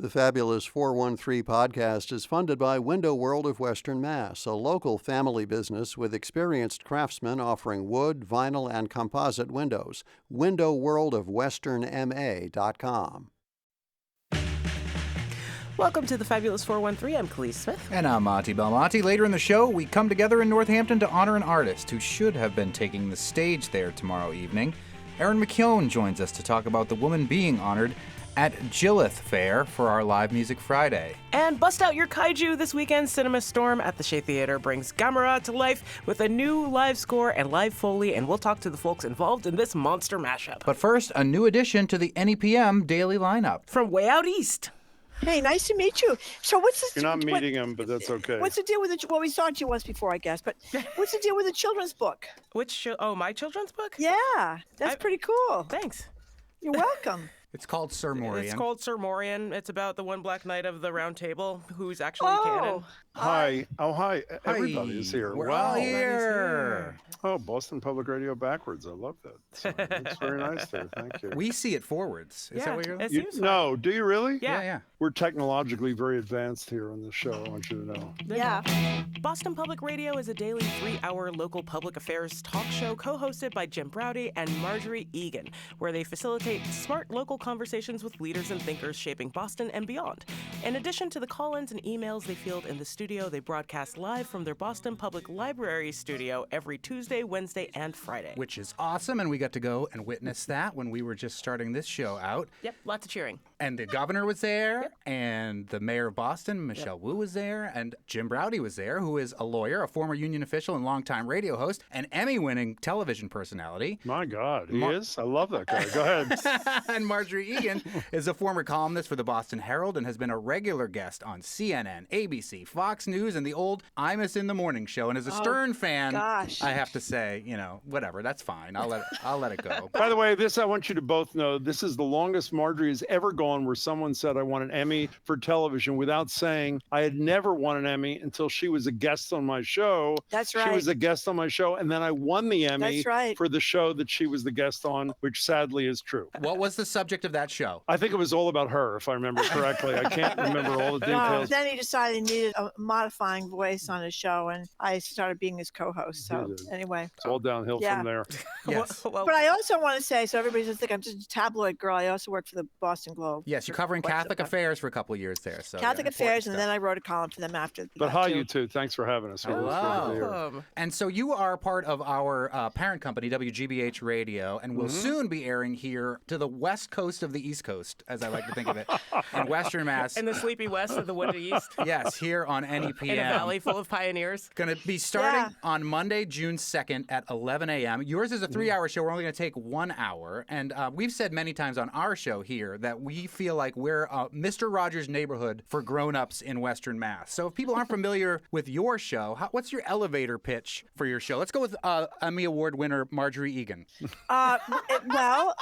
The Fabulous 413 podcast is funded by Window World of Western Mass, a local family business with experienced craftsmen offering wood, vinyl, and composite windows. WindowWorldOfWesternMA.com. Welcome to the Fabulous 413. I'm Khalees Smith. And I'm Monty Belmonte. Later in the show, we come together in Northampton to honor an artist who should have been taking the stage there tomorrow evening. Erin McKeown joins us to talk about the woman being honored at Gillith Fair for our Live Music Friday. And bust out your kaiju this weekend. Cinema Storm at the Shea Theater brings Gamera to life with a new live score and live Foley, and we'll talk to the folks involved in this monster mashup. But first, a new addition to the NEPM daily lineup. From way out east. Hey, nice to meet you. So what's this? You're not meeting him, but that's okay. What's the deal with the? Well, we saw you once before, I guess. But what's the deal with the children's book? My children's book? Yeah, that's pretty cool. Thanks. You're welcome. It's called Sir Morian. It's called Sir Morian. It's about the one black knight of the Round Table who's actually canon. Hi. Oh, hi. Everybody is here. We're Wow. all here. Oh, Boston Public Radio backwards. I love that. It's very nice there. Thank you. We see it forwards. Is that what you're it doing? seems No, do you really? Yeah. We're technologically very advanced here on the show, I want you to know. Yeah. Boston Public Radio is a daily 3-hour local public affairs talk show co-hosted by Jim Browdy and Marjorie Egan, where they facilitate smart local conversations with leaders and thinkers shaping Boston and beyond. In addition to the call-ins and emails they field in the studio, they broadcast live from their Boston Public Library studio every Tuesday, Wednesday, and Friday. Which is awesome, and we got to go and witness that when we were just starting this show out. Yep, lots of cheering. And the governor was there, and the mayor of Boston, Michelle Wu, was there, and Jim Browdy was there, who is a lawyer, a former union official and longtime radio host, an Emmy-winning television personality. My God, he is? I love that guy. Go ahead. And Marjorie Egan is a former columnist for the Boston Herald and has been a regular guest on CNN, ABC, Fox News, and the old Imus in the Morning show. And as a Stern fan, gosh. I have to say, whatever, that's fine. I'll let it go. By the way, I want you to both know, this is the longest Marjorie has ever gone where someone said, I want an Emmy for television without saying I had never won an Emmy until she was a guest on my show. That's right. She was a guest on my show, and then I won the Emmy That's right. for the show that she was the guest on, which sadly is true. What was the subject of that show? I think it was all about her, if I remember correctly. I can't remember all the details. Then he decided he needed a modifying voice on his show, and I started being his co-host. So anyway. It's all downhill from there. Yes. Well, But I also want to say, so everybody doesn't think I'm just a tabloid girl. I also work for the Boston Globe. Yes, you're covering Catholic affairs for a couple of years there. So Catholic important affairs, and stuff. then I wrote a column for them after. But that, hi, too. you two. Thanks for having us. We're really thrilled to be here. And so you are part of our parent company, WGBH Radio, and will soon be airing here to the west coast of the East Coast, as I like to think of it, in Western Mass. in the sleepy west of the wooded east. Yes, here on NEPM. In a valley full of pioneers. Going to be starting on Monday, June 2nd at 11 a.m. Yours is a 3-hour show. We're only going to take 1 hour. And we've said many times on our show here that we feel like we're Mr. Rogers' neighborhood for grown-ups in Western Mass. So if people aren't familiar with your show, what's your elevator pitch for your show? Let's go with Emmy Award winner Marjorie Egan. Well,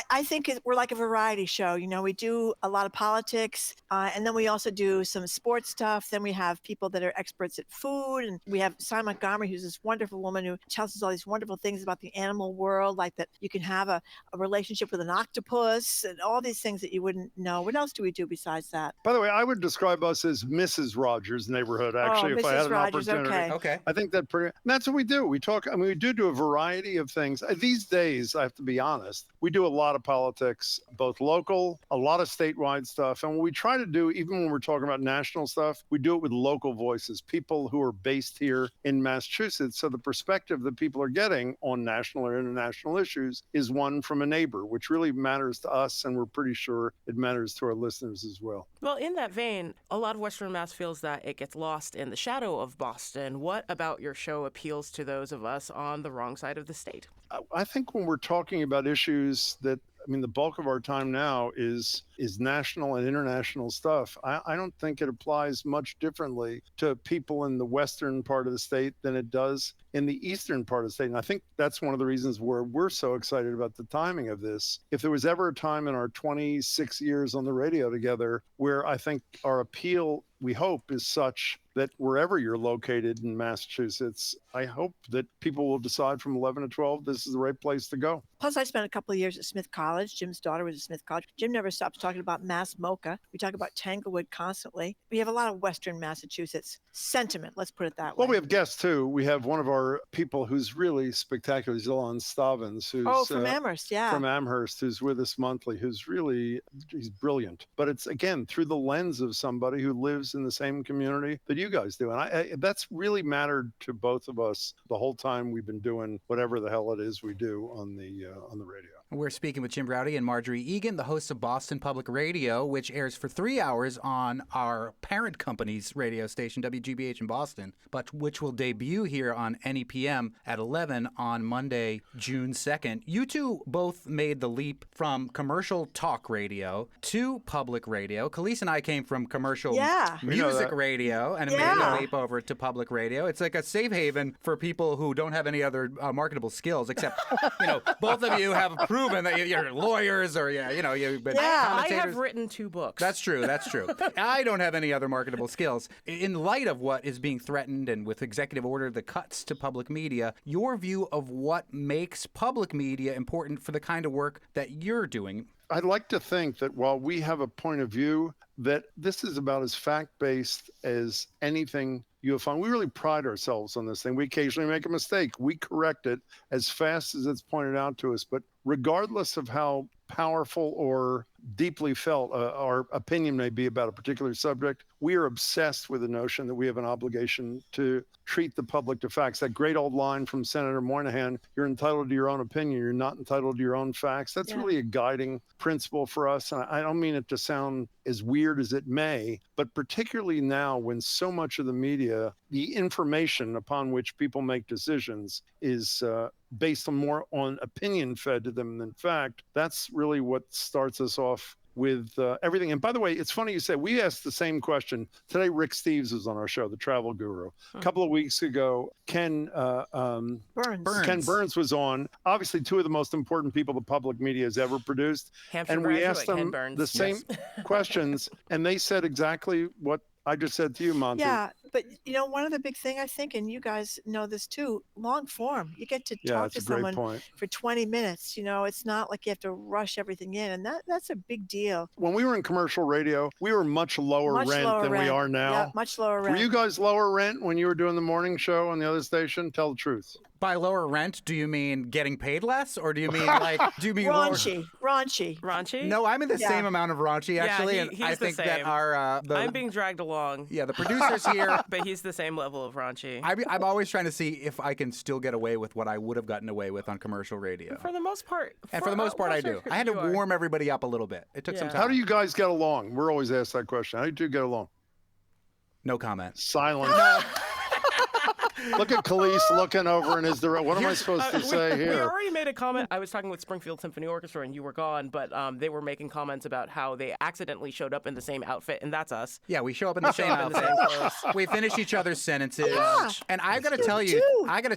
I think we're like a variety show. We do a lot of politics, and then we also do some sports stuff. Then we have people that are experts at food, and we have Simon Montgomery, who's this wonderful woman who tells us all these wonderful things about the animal world, like that you can have a relationship with an octopus and all these things that you wouldn't know. What else do we do besides that? By the way, I would describe us as Mrs. Rogers' neighborhood, actually, if I had Mrs. an Rogers, opportunity. Okay. I think that's what we do. We talk, we do a variety of things. These days, I have to be honest, we do a lot of politics, both local, a lot of statewide stuff. And what we try to do, even when we're talking about national stuff, we do it with local voices, people who are based here in Massachusetts. So the perspective that people are getting on national or international issues is one from a neighbor, which really matters to us. And we're pretty sure it matters to our listeners as well. Well, in that vein, a lot of Western Mass feels that it gets lost in the shadow of Boston. What about your show appeals to those of us on the wrong side of the state? I think when we're talking about issues that, the bulk of our time now is national and international stuff. I don't think it applies much differently to people in the western part of the state than it does in the eastern part of the state. And I think that's one of the reasons where we're so excited about the timing of this. If there was ever a time in our 26 years on the radio together where I think our appeal we hope is such that wherever you're located in Massachusetts, I hope that people will decide from 11 to 12, this is the right place to go. Plus, I spent a couple of years at Smith College. Jim's daughter was at Smith College. Jim never stops talking about Mass MoCA. We talk about Tanglewood constantly. We have a lot of Western Massachusetts sentiment, let's put it that way. Well, we have guests too. We have one of our people who's really spectacular, Zillan Stavins, who's from Amherst, yeah. From Amherst, who's with us monthly, he's brilliant. But it's, again, through the lens of somebody who lives in the same community that you guys do. And that's really mattered to both of us the whole time we've been doing whatever the hell it is we do on the radio. We're speaking with Jim Braude and Marjorie Egan, the hosts of Boston Public Radio, which airs for 3 hours on our parent company's radio station, WGBH in Boston, but which will debut here on NEPM at 11 on Monday, June 2nd. You two both made the leap from commercial talk radio to public radio. Khalees and I came from commercial music radio and made the leap over to public radio. It's like a safe haven for people who don't have any other marketable skills, except, both of you have proven that you're lawyers or, you've been commentators. I have written 2 books. That's true. I don't have any other marketable skills. In light of what is being threatened and with executive order, the cuts to public media, your view of what makes public media important for the kind of work that you're doing? I'd like to think that while we have a point of view, that this is about as fact-based as anything you'll find. We really pride ourselves on this thing. We occasionally make a mistake. We correct it as fast as it's pointed out to us. But regardless of how powerful or deeply felt our opinion may be about a particular subject, we are obsessed with the notion that we have an obligation to treat the public to facts. That great old line from Senator Moynihan, you're entitled to your own opinion, you're not entitled to your own facts. That's really a guiding principle for us. And I don't mean it to sound as weird as it may, but particularly now when so much of the media, the information upon which people make decisions is based on more on opinion fed to them than fact. That's really what starts us off with everything. And by the way, it's funny you say, we asked the same question. Today, Rick Steves was on our show, the travel guru. A couple of weeks ago, Ken Burns was on. Obviously, 2 of the most important people the public media has ever produced. Hampshire and we graduate, asked them Ken Burns. the same questions, and they said exactly what I just said to you, Monty. Yeah, but one of the big thing I think, and you guys know this too, long form. You get to talk to someone for 20 minutes. It's not like you have to rush everything in, and that's a big deal. When we were in commercial radio, we were much lower rent than we are now. Yeah, much lower rent. Were you guys lower rent when you were doing the morning show on the other station? Tell the truth. By lower rent, do you mean getting paid less, or do you mean raunchy? No, I'm in the same amount of raunchy actually, and I think that I'm being dragged along. Yeah, the producers here, but he's the same level of raunchy. I'm always trying to see if I can still get away with what I would have gotten away with on commercial radio. For the most part, I do. I had to warm everybody up a little bit. It took some time. How do you guys get along? We're always asked that question. How do you get along? No comment. Silence. Look at Khalees looking over in his direction. What am I supposed to say here? We already made a comment. I was talking with Springfield Symphony Orchestra, and you were gone, but they were making comments about how they accidentally showed up in the same outfit, and that's us. Yeah, we show up in the same outfit. We finish each other's sentences. Yeah, and I got to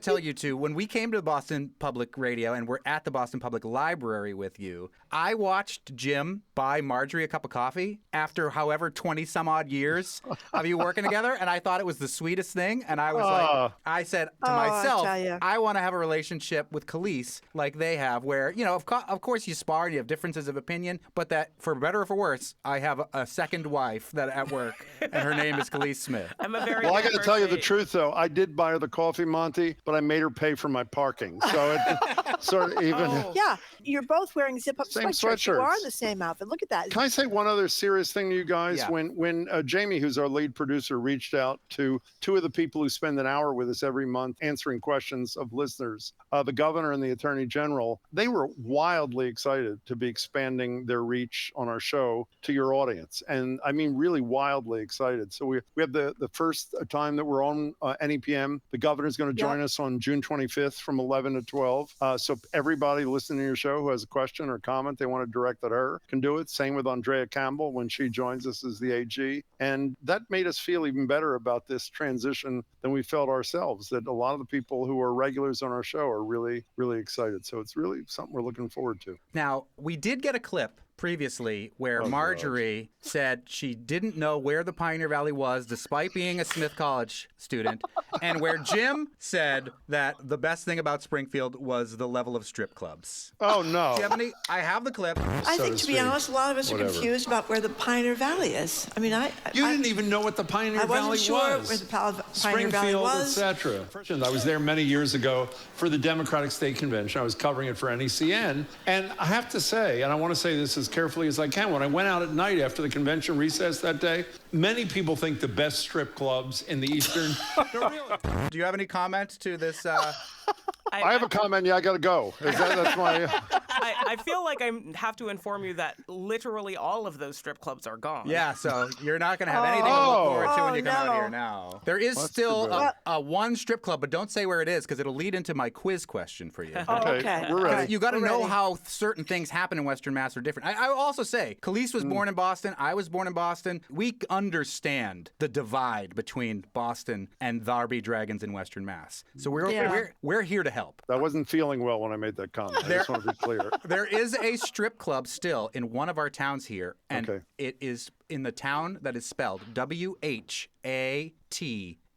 tell you too, when we came to Boston Public Radio and we're at the Boston Public Library with you, I watched Jim buy Marjorie a cup of coffee after however 20 some odd years of you working together, and I thought it was the sweetest thing, and I was like, I said to myself, I want to have a relationship with Khalees like they have, where, of course you spar and you have differences of opinion, but that for better or for worse, I have a second wife that at work, and her name is Khalees Smith. I'm a very well, I got to tell you the truth, though. I did buy her the coffee, Monty, but I made her pay for my parking. So it sort of even. Yeah, you're both wearing zip-up sweatshirts. You are in the same outfit. Look at that. Can I say one other serious thing to you guys? Yeah. When Jamie, who's our lead producer, reached out to 2 of the people who spend an hour with us every month answering questions of listeners, the governor and the attorney general, they were wildly excited to be expanding their reach on our show to your audience. And I mean, really wildly excited. So we have the first time that we're on NEPM. The governor's going to join us on June 25th from 11 to 12. So everybody listening to your show who has a question or comment they want to direct at her can do it. Same with Andrea Campbell when she joins us as the AG. And that made us feel even better about this transition than we felt ourselves, that a lot of the people who are regulars on our show are really, really excited. So it's really something we're looking forward to. Now, we did get a clip previously where Oh, Marjorie said she didn't know where the Pioneer Valley was despite being a Smith College student, and where Jim said that the best thing about Springfield was the level of strip clubs. Oh, no. Do you have any? I have the clip. I think, to be honest, a lot of us are confused about where the Pioneer Valley is. I mean, You didn't even know what the Pioneer I wasn't Valley sure was. where the Pioneer Valley Springfield, was. etc. I was there many years ago for the Democratic State Convention. I was covering it for NECN. And I have to say, and I want to say this as carefully as I can, when I went out at night after the convention recess that day, many people think the best strip clubs in the Eastern... No, really. Do you have any comment to this? I have a comment. Yeah, I got to go. That's my... I feel like I have to inform you that literally all of those strip clubs are gone. Yeah, so you're not going to have anything to look forward to when you come out here now. There is still a one strip club, but don't say where it is because it'll lead into my quiz question for you. Okay. We're ready. You got to We're know ready. how certain things happen in Western Mass are different. I will also say, Khalees was born in Boston. I was born in Boston. We understand the divide between Boston and the RB Dragons in Western Mass. So we're here to help. I wasn't feeling well when I made that comment. I just want to be clear. There is a strip club still in one of our towns here, and Okay. it is in the town that is spelled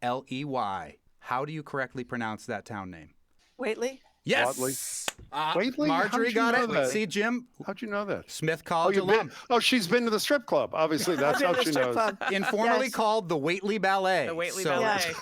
Whatley. How do you correctly pronounce that town name? Waitley? Yes. Waitley? How'd Marjorie you got know it. that? See, Jim, How'd you know that? Smith College alum. She's been to the strip club. Obviously, that's how she Strip knows. club. Informally Yes. called the Waitley Ballet. The Waitley So Ballet.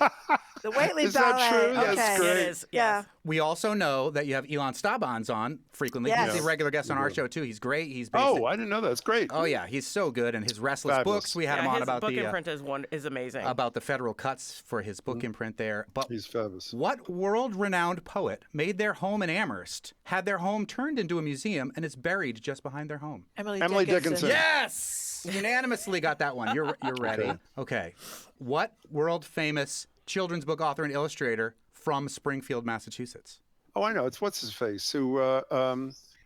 The Waitley Is that Ballet. true? That's Okay. great. It is. Yeah. Yes. We also know that you have Elon Staubans on frequently. Yes. He's a regular guest on our show, too. He's great. He's based Oh, I didn't know that. It's great. Oh, yeah. He's so good. And his Restless Fabulous. books, we had him Yeah, on his about book the imprint is amazing. about the federal cuts for his book imprint there. But He's fabulous. what world-renowned poet made their home in Amherst, had their home turned into a museum, and is buried just behind their home? Emily Dickinson. Yes! Unanimously got that one. You're ready. Okay. What world-famous children's book author and illustrator from Springfield, Massachusetts? Oh, I know. It's what's his face who.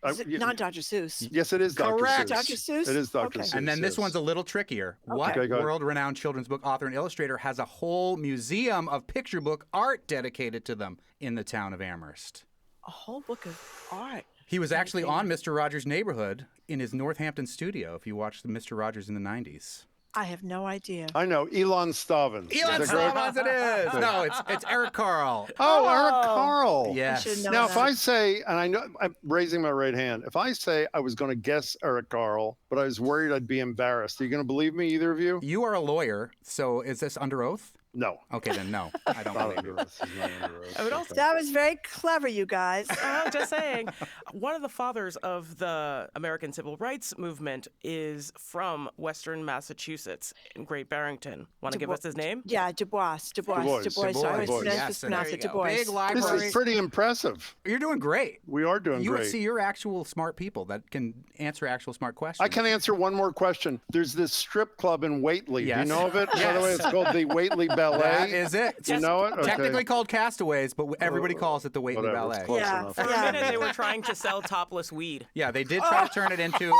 Is it not Dr. Seuss? Yes, it is Dr. Correct. Seuss. Dr. Seuss? It is Dr. Okay. Seuss. And then this yes. one's a little trickier. What Okay, go ahead. world-renowned children's book author and illustrator has a whole museum of picture book art dedicated to them in the town of Amherst? A whole book of art. He was actually on Mr. Rogers' Neighborhood in his Northampton studio, if you watched the Mr. Rogers in the 90s. I have no idea. I know Elon Stavins. Elon Is that Staubans correct? it is! No, it's Eric Carl. Oh, Eric Carl. Yes. should know Now, that. if I say, and I know I'm raising my right hand, if I say I was going to guess Eric Carl, but I was worried I'd be embarrassed, are you going to believe me, either of you? You are a lawyer, so is this under oath? No. Okay, then no. I don't Not believe under you. oath. He's not under oath. I would also That was very clever, you guys. Oh, just saying. One of the fathers of the American Civil Rights Movement is from Western Massachusetts in Great Barrington. Want to give us his name? Yeah, Du Bois. Du Bois. Sorry, Du Bois. it's Yes, and pronounced there it you Du go. Bois. Big This library. is pretty impressive. You're doing great. We are doing You great. see, you're actual smart people that can answer actual smart questions. I can answer one more question. There's this strip club in Whately. Do Yes. you know of it? By the way, Yes. it's called the Whately Ballet. That is it. You know it? Okay. Technically called Castaways, but everybody calls it the Waitley Whatever, Ballet. it's close Yeah. enough. For a minute, they were trying to sell topless weed. Yeah, they did try to turn it into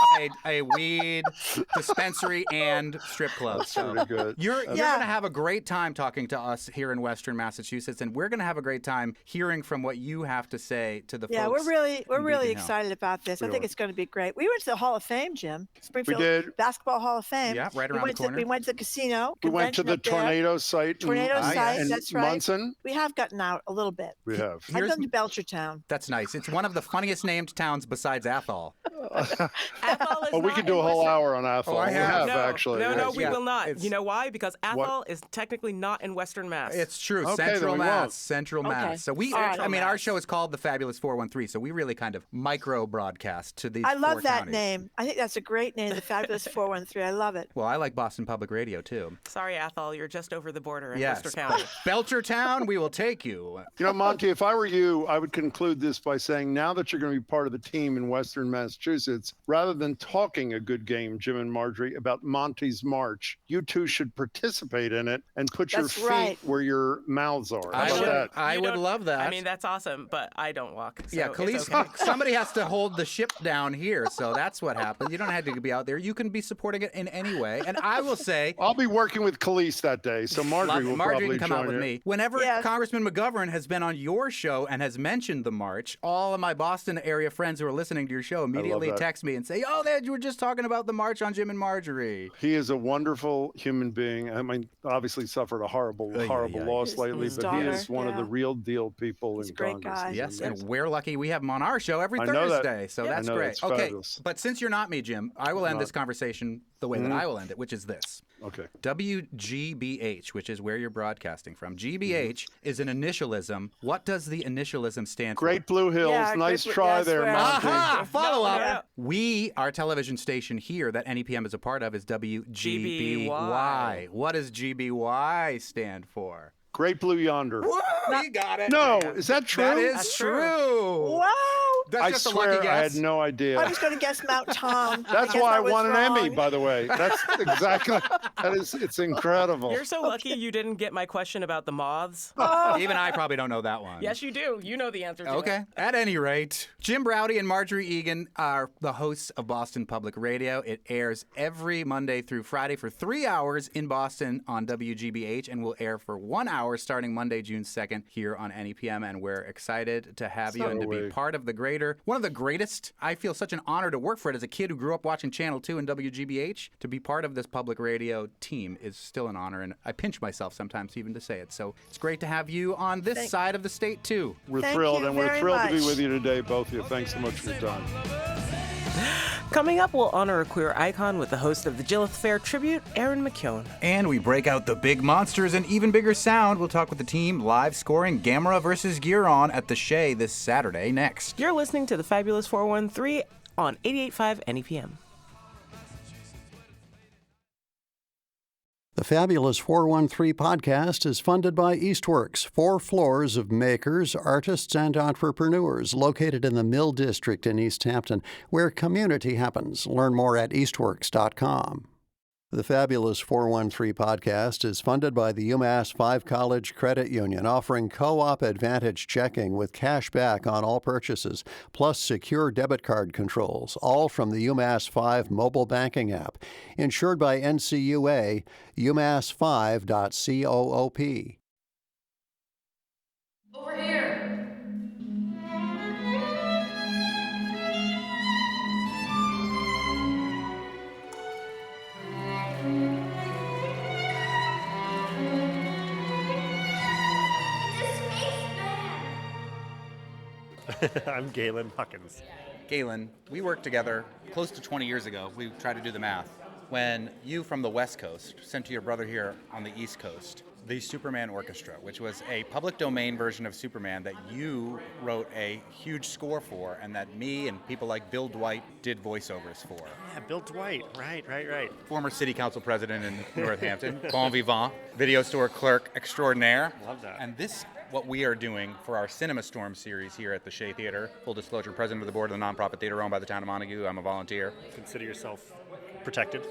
a weed dispensary and strip club. So Pretty good. you're Yeah. going to have a great time talking to us here in Western Massachusetts, and we're going to have a great time hearing from what you have to say to the Yeah, folks. we're really in Beacon Hill. excited about this. I think it's going to be great. We went to the Hall of Fame, Jim. Springfield did. Basketball Hall of Fame. Yeah, right we around went the corner. We went to the casino. We went to convention the up there. tornado site. Tornado site, in that's right. Munson. We have gotten out a little bit. We have. I've Here's- been to Belchertown. That's nice. It's one of the funniest named towns besides Athol. Athol is Oh, we not could do in a whole Western- hour on Athol. Oh, I We have. No, actually. no, yes. we Yeah, will not. it's- You know why? Because Athol is technically not in Western Mass. It's true. Okay, then Central we Mass. won't. Central Okay. Mass. So we, All right. I mean, our Mass. show is called The Fabulous 413, so we really kind of micro broadcast to these I love four that counties. name. I think that's a great name, the Fabulous 413. I love it. Well, I like Boston Public Radio, too. Sorry, Athol, you're just over the border in Yes. Worcester County. Belchertown, we will take you. You know, Monty, if I were you, I would conclude this by saying now that you're going to be part of the team in Western Massachusetts, rather than talking a good game, Jim and Marjorie, about Monty's March, you two should participate in it and put your That's feet right. where your mouths are. How I about would, that? I You would don't- love that. I mean, that's awesome, but I don't walk. So yeah, it's Khalees, okay. somebody has to hold the ship down here, so that's what happens. You don't have to be out there. You can be supporting it in any way. And I will say, I'll be working with Khalees that day, so Marjorie will Marjorie probably can come out join with you. me. Whenever Yes. Congressman McGovern has been on your show and has mentioned the march, all of my Boston area friends who are listening to your show immediately that. text me and say, "Oh, you were just talking about the march on Jim and Marjorie." He is a wonderful human being. I mean, obviously suffered a horrible loss His- lately, his but he daughter, is one of the yeah. real deal people He's in a great Congress. guy. He's Yes, and amazing. we're lucky we have him on our show every I know that. Thursday, so that's I know, great. it's Okay, fabulous. but since you're not me, Jim, I will end Not- this conversation the way that I will end it, which is this. Okay. WGBH, which is where you're broadcasting from. GBH is an initialism. What does the initialism stand for? Great Blue Hills. Yeah, nice Great Blue- try yes, there, we're- Monty. Aha! Follow up. Yeah. We, our television station here that NEPM is a part of, is WGBY. What does GBY stand for? Great Blue Yonder. We got it. No, is that true? That is That's true. true. Wow. That's I just a swear lucky I guess. had no idea. I was going to guess Mount Tom. That's guess why I was won an Emmy, wrong. by the way. That's exactly. It's incredible. You're so lucky you didn't get my question about the moths. Even I probably don't know that one. Yes, you do. You know the answer to it. Okay. At any rate, Jim Browdy and Marjorie Egan are the hosts of Boston Public Radio. It airs every Monday through Friday for 3 hours in Boston on WGBH and will air for 1 hour starting Monday, June 2nd here on NEPM. And we're excited to have you So and to are be we. part of the greater, one of the greatest. I feel such an honor to work for it as a kid who grew up watching Channel 2 and WGBH. To be part of this public radio team is still an honor, and I pinch myself sometimes even to say it. So it's great to have you on this side of the state, too. We're Thank thrilled, you and we're very thrilled to be much. with you today, both of you. Thanks so much for your time. Coming up, we'll honor a queer icon with the host of the Gillith Fair Tribute, Aaron McKeown. And we break out the big monsters and even bigger sound. We'll talk with the team live scoring Gamera versus Giron at the Shea this Saturday next. You're listening to the Fabulous 413 on 88.5 NEPM. The Fabulous 413 podcast is funded by Eastworks, 4 floors of makers, artists, and entrepreneurs located in the Mill District in East Hampton, where community happens. Learn more at eastworks.com. The Fabulous 413 podcast is funded by the UMass 5 College Credit Union, offering co-op advantage checking with cash back on all purchases, plus secure debit card controls, all from the UMass 5 mobile banking app. Insured by NCUA, umass5.coop. Over here. I'm Galen Huckins. Galen, we worked together close to 20 years ago. We tried to do the math. When you from the West Coast sent to your brother here on the East Coast the Superman Orchestra, which was a public domain version of Superman that you wrote a huge score for, and that me and people like Bill Dwight did voiceovers for. Yeah, Bill Dwight. Right. Former city council president in Northampton, bon vivant, video store clerk extraordinaire. Love that. And this, what we are doing for our Cinema Storm series here at the Shea Theater. Full disclosure, president of the board of the nonprofit theater owned by the town of Montague. I'm a volunteer. Consider yourself protected.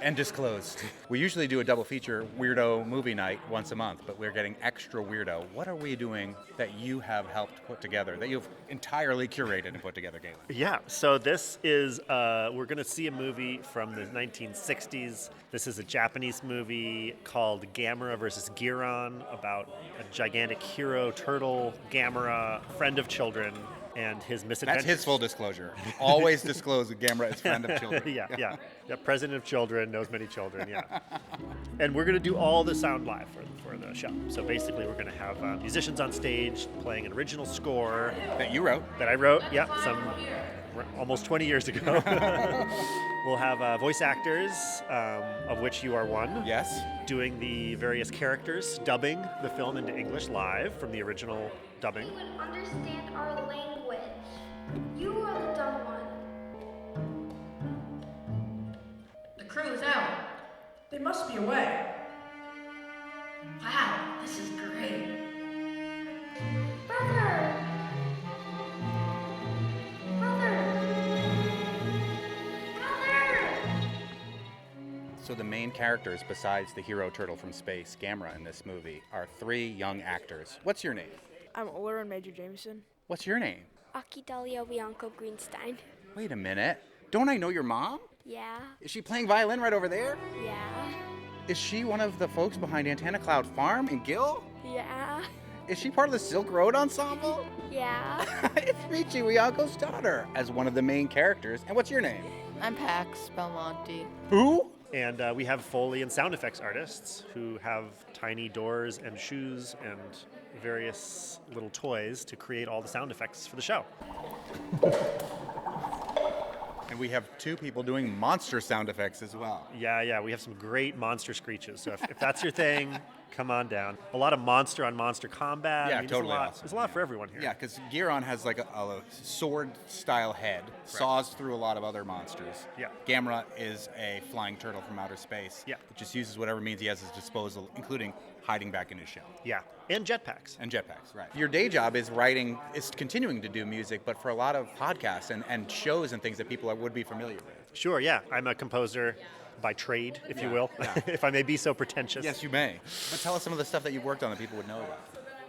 And disclosed. We usually do a double feature weirdo movie night once a month, but we're getting extra weirdo. What are we doing that you have helped put together, that you've entirely curated and put together, Galen? Yeah, so this is, we're going to see a movie from the 1960s. This is a Japanese movie called Gamera versus Giron, about a gigantic hero turtle, Gamera, friend of children, and his misadventures. That's his full disclosure. Always disclose that Gamera is friend of children. Yeah. President of children, knows many children, yeah. And we're going to do all the sound live for the show. So basically, we're going to have musicians on stage playing an original score. That you wrote. That I wrote, almost 20 years ago. We'll have voice actors, of which you are one. Yes. Doing the various characters, dubbing the film into English live from the original dubbing. You would understand our language. You are the dumb one. The crew is out. They must be away. Wow, this is great. Brother! So the main characters, besides the hero turtle from space, Gamera, in this movie, are 3 young actors. What's your name? I'm Oleron Major Jameson. What's your name? Akidalia Bianco Greenstein. Wait a minute. Don't I know your mom? Yeah. Is she playing violin right over there? Yeah. Is she one of the folks behind Antenna Cloud Farm in Gill? Yeah. Is she part of the Silk Road Ensemble? Yeah. It's Michi Wianko's daughter as one of the main characters. And what's your name? I'm Pax Belmonte. Who? And we have Foley and sound effects artists who have tiny doors and shoes and various little toys to create all the sound effects for the show. And we have 2 people doing monster sound effects as well. Yeah, we have some great monster screeches. So if that's your thing, come on down. A lot of monster on monster combat. Yeah, I mean, totally. There's a lot for everyone here. Yeah, because Giron has like a sword-style head, saws through a lot of other monsters. Yeah. Gamera is a flying turtle from outer space. Yeah. That just uses whatever means he has at his disposal, including hiding back in his shell. Yeah, and jetpacks. And jetpacks, right. Your day job is writing, is continuing to do music, but for a lot of podcasts and shows and things that people would be familiar with. Sure, yeah. I'm a composer by trade, if you will, if I may be so pretentious. Yes, you may. But tell us some of the stuff that you've worked on that people would know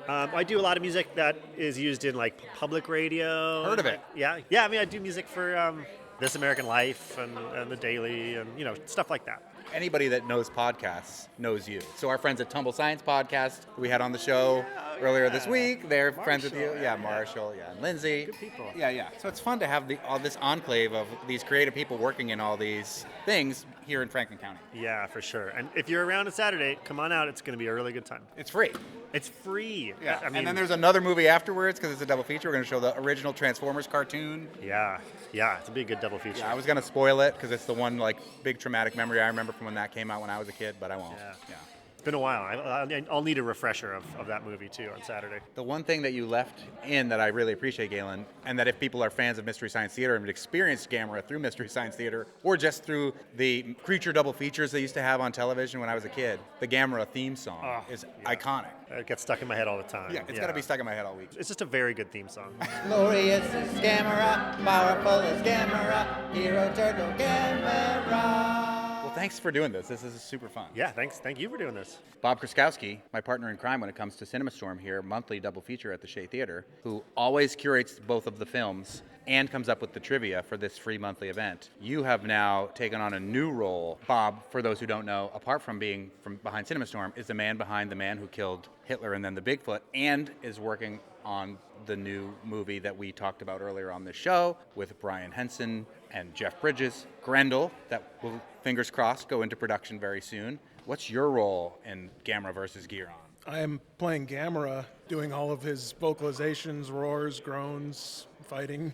about. I do a lot of music that is used in like public radio. Heard of it? Yeah. I mean, I do music for This American Life and The Daily and stuff like that. Anybody that knows podcasts knows you. So our friends at Tumble Science Podcast, we had on the show earlier this week, they're friends with you. Yeah, Marshall, and Lindsay. Good people. Yeah. So it's fun to have all this enclave of these creative people working in all these things here in Franklin County. Yeah, for sure. And if you're around on Saturday, come on out. It's going to be a really good time. It's free. It's free. Yeah. I mean, and then there's another movie afterwards because it's a double feature. We're going to show the original Transformers cartoon. Yeah. It's a big good double feature. Yeah, I was going to spoil it because it's the one like big traumatic memory I remember from when that came out when I was a kid, but I won't. Yeah. It's been a while. I'll need a refresher of that movie too on Saturday. The one thing that you left in that I really appreciate, Galen, and that if people are fans of Mystery Science Theater and experienced Gamera through Mystery Science Theater or just through the creature double features they used to have on television when I was a kid, the Gamera theme song is iconic. It gets stuck in my head all the time. Yeah, it's got to be stuck in my head all week. It's just a very good theme song. Glorious is Gamera, powerful is Gamera, hero turtle Gamera. Well, thanks for doing this. This is super fun. Yeah, thanks. Thank you for doing this. Bob Kraskowski, my partner in crime when it comes to CinemaStorm here, monthly double feature at the Shea Theater, who always curates both of the films and comes up with the trivia for this free monthly event. You have now taken on a new role. Bob, for those who don't know, apart from being from behind CinemaStorm, is the man behind the man who killed Hitler and then the Bigfoot, and is working on the new movie that we talked about earlier on the show with Brian Henson and Jeff Bridges, Grendel, that will, fingers crossed, go into production very soon. What's your role in Gamera versus Giron? I am playing Gamera, doing all of his vocalizations, roars, groans, fighting,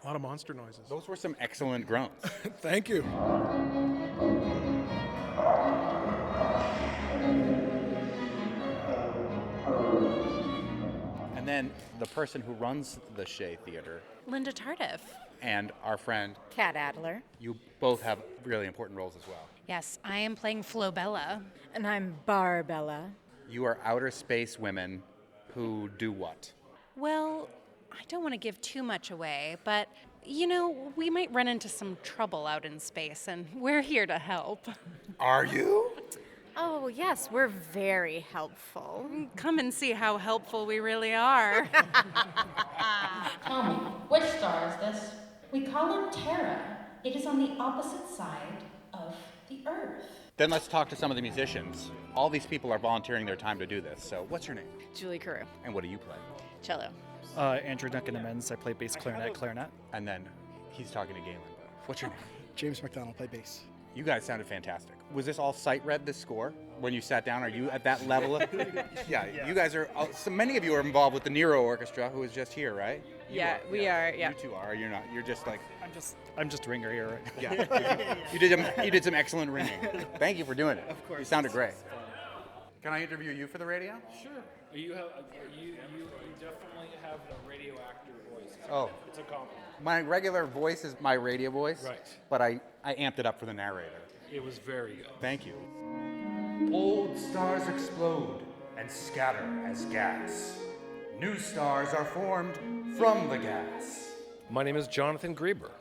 a lot of monster noises. Those were some excellent groans. Thank you. And then the person who runs the Shea Theater, Linda Tardif. And our friend Kat Adler. You both have really important roles as well. Yes, I am playing Flobella. And I'm Barbella. You are outer space women who do what? Well, I don't want to give too much away, but we might run into some trouble out in space, and we're here to help. Are you? Oh, yes, we're very helpful. Come and see how helpful we really are. Tell me, which star is this? We call it Terra. It is on the opposite side of the Earth. Then let's talk to some of the musicians. All these people are volunteering their time to do this. So what's your name? Julie Carew. And what do you play? Cello. Andrew Duncan Amends. I play bass clarinet. And then he's talking to Galen. What's your name? James McDonald, play bass. You guys sounded fantastic. Was this all sight read, this score? When you sat down, are you at that level? Yeah, you guys are, so many of you are involved with the Nero Orchestra, who is just here, right? We are. You two are, you're not. You're just like... I'm just ringer here. Yeah. You did some excellent ringing. Thank you for doing it. Of course. You sounded great. Can I interview you for the radio? Sure. You definitely have a radio actor voice. Oh. It's a compliment. My regular voice is my radio voice. Right. But I amped it up for the narrator. It was very good. Thank you. Old stars explode and scatter as gas. New stars are formed from the gas. My name is Jonathan Grieber.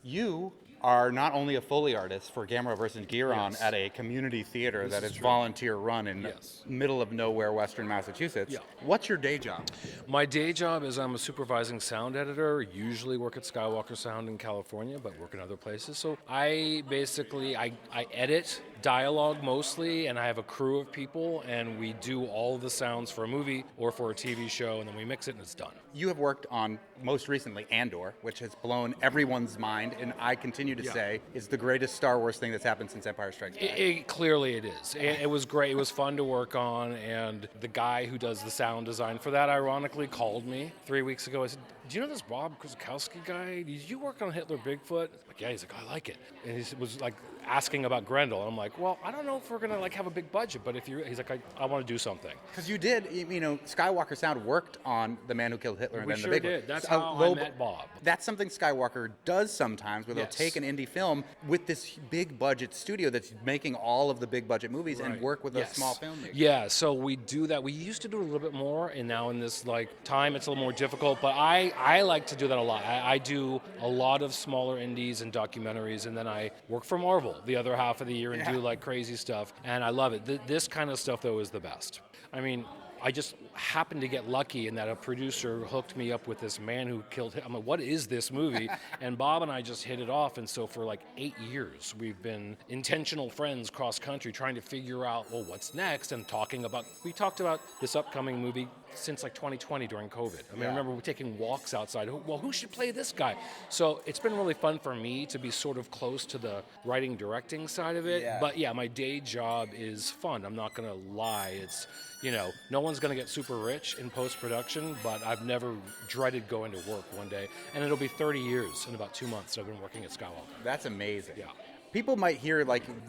You are not only a Foley artist for Gamera vs. Giron at a community theater that is volunteer run in middle of nowhere, Western Massachusetts. Yeah. What's your day job? My day job is I'm a supervising sound editor, usually work at Skywalker Sound in California, but work in other places. So I basically, I edit dialogue mostly, and I have a crew of people, and we do all the sounds for a movie or for a TV show, and then we mix it and it's done. You have worked on, most recently, Andor, which has blown everyone's mind, and I continue to say is the greatest Star Wars thing that's happened since Empire Strikes Back. Clearly it is. It was great. It was fun to work on, and the guy who does the sound design for that, ironically, called me 3 weeks ago. I said, do you know this Bob Kruzikowski guy? Did you work on Hitler Bigfoot? I'm like, yeah. He's like, I like it. And he was like asking about Grendel. I'm like, well, I don't know if we're going to like have a big budget, but if you, he's like, I want to do something. Because you did, Skywalker Sound worked on The Man Who Killed Hitler and We then sure the Big did. One. That's how I met Bob. That's something Skywalker does sometimes, where they'll take an indie film with this big budget studio that's making all of the big budget movies and work with a small filmmaker. Yeah, so we do that. We used to do it a little bit more, and now in this time, it's a little more difficult. But I like to do that a lot. I do a lot of smaller indies and documentaries, and then I work for Marvel the other half of the year and do crazy stuff, and I love it. This kind of stuff though is the best. I mean, I just happened to get lucky in that a producer hooked me up with this Man Who Killed Hitler. I'm like, what is this movie? And Bob and I just hit it off. And so for 8 years, we've been intentional friends cross country trying to figure out, well, what's next? And we talked about this upcoming movie since 2020 during COVID. I remember taking walks outside. Well, who should play this guy? So it's been really fun for me to be sort of close to the writing, directing side of it. But my day job is fun. I'm not going to lie. It's, no one's going to get super rich in post-production, but I've never dreaded going to work one day. And it'll be 30 years in about 2 months I've been working at Skywalker. That's amazing. Yeah. People might hear